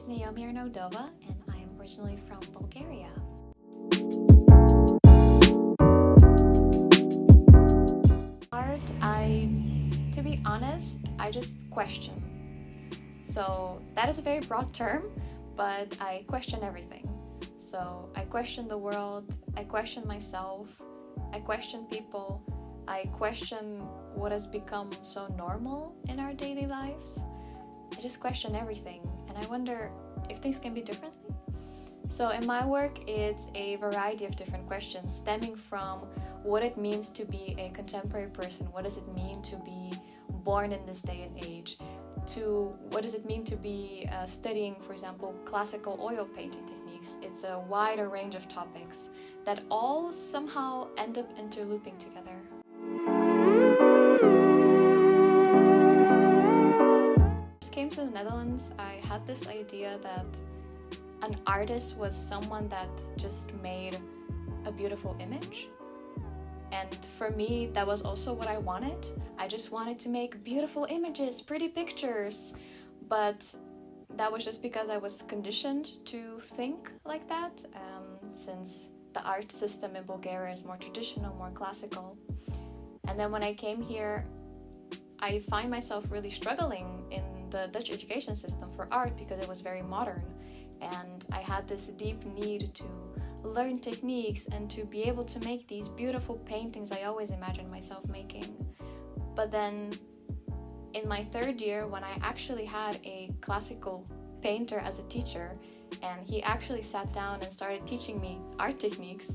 Naomi Arnaudova, and I am originally from Bulgaria. Art, to be honest, I just question. So that is a very broad term, but I question everything. So I question the world, I question myself, I question people, I question what has become so normal in our daily lives. I just question everything, and I wonder if things can be differently. So in my work, it's a variety of different questions stemming from what it means to be a contemporary person, what does it mean to be born in this day and age, to what does it mean to be studying, for example, classical oil painting techniques. It's a wider range of topics that all somehow end up interlooping together. Came to the Netherlands, I had this idea that an artist was someone that just made a beautiful image. And for me, that was also what I wanted. I just wanted to make beautiful images, pretty pictures. But that was just because I was conditioned to think like that, since the art system in Bulgaria is more traditional, more classical. And then when I came here, I find myself really struggling in the Dutch education system for art because it was very modern, and I had this deep need to learn techniques and to be able to make these beautiful paintings I always imagined myself making. But then in my third year, when I actually had a classical painter as a teacher, and he actually sat down and started teaching me art techniques,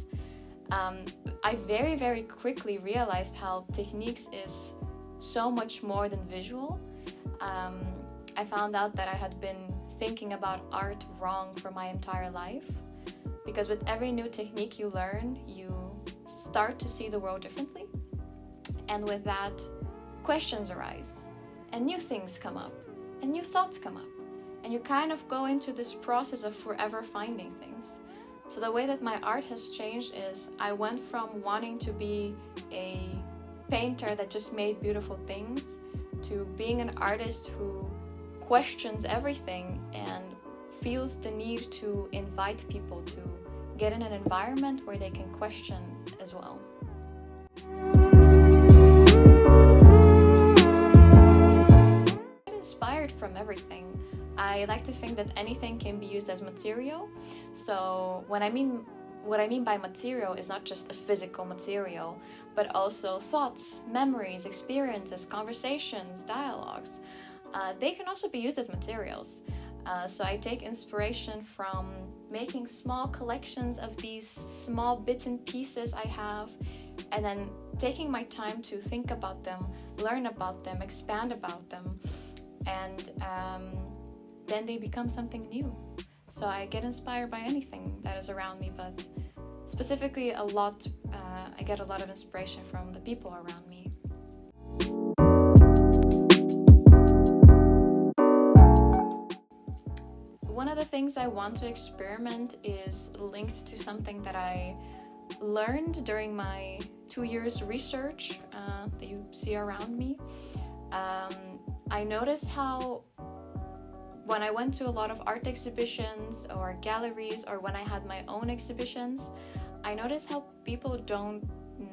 I very, very quickly realized how techniques is so much more than visual. I found out that I had been thinking about art wrong for my entire life, because with every new technique you learn, you start to see the world differently, and with that, questions arise, and new things come up, and new thoughts come up, and you kind of go into this process of forever finding things. So the way that my art has changed is I went from wanting to be a painter that just made beautiful things to being an artist who questions everything and feels the need to invite people to get in an environment where they can question as well. I get inspired from everything. I like to think that anything can be used as material. So what I mean by material is not just a physical material, but also thoughts, memories, experiences, conversations, dialogues. They can also be used as materials. So I take inspiration from making small collections of these small bits and pieces I have, and then taking my time to think about them, learn about them, expand about them, and then they become something new. So I get inspired by anything that is around me, but specifically I get a lot of inspiration from the people around me. One of the things I want to experiment is linked to something that I learned during my 2 years research that you see around me. I noticed how when I went to a lot of art exhibitions or galleries, or when I had my own exhibitions, I noticed how people don't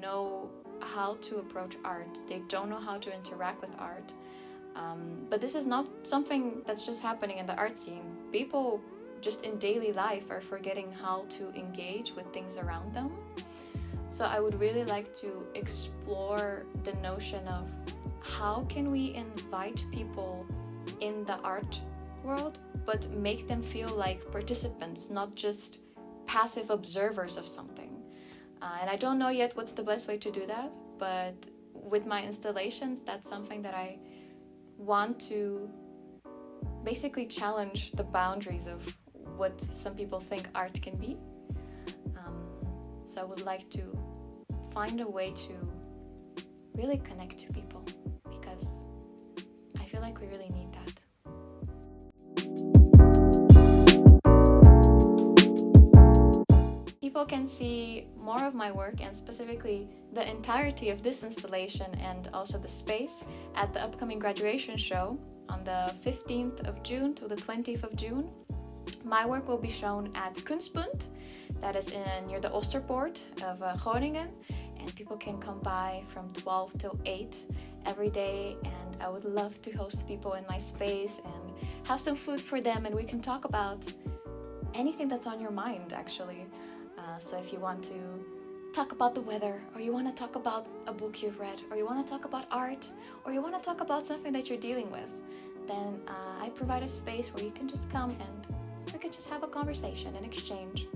know how to approach art. They don't know how to interact with art. But this is not something that's just happening in the art scene. People just in daily life are forgetting how to engage with things around them. So I would really like to explore the notion of how can we invite people in the art world, but make them feel like participants, not just passive observers of something. And I don't know yet what's the best way to do that, but with my installations, that's something that I want to basically challenge the boundaries of what some people think art can be. So I would like to find a way to really connect to people, because I feel like we really need that. People can see more of my work, and specifically the entirety of this installation and also the space, at the upcoming graduation show on the 15th of June to the 20th of June. My work will be shown at Kunstpunt, that is near the Oosterpoort of Groningen, and people can come by from 12 till 8 every day, and I would love to host people in my space and have some food for them, and we can talk about anything that's on your mind, actually. So if you want to talk about the weather, or you want to talk about a book you've read, or you want to talk about art, or you want to talk about something that you're dealing with, then I provide a space where you can just come and we can just have a conversation and exchange.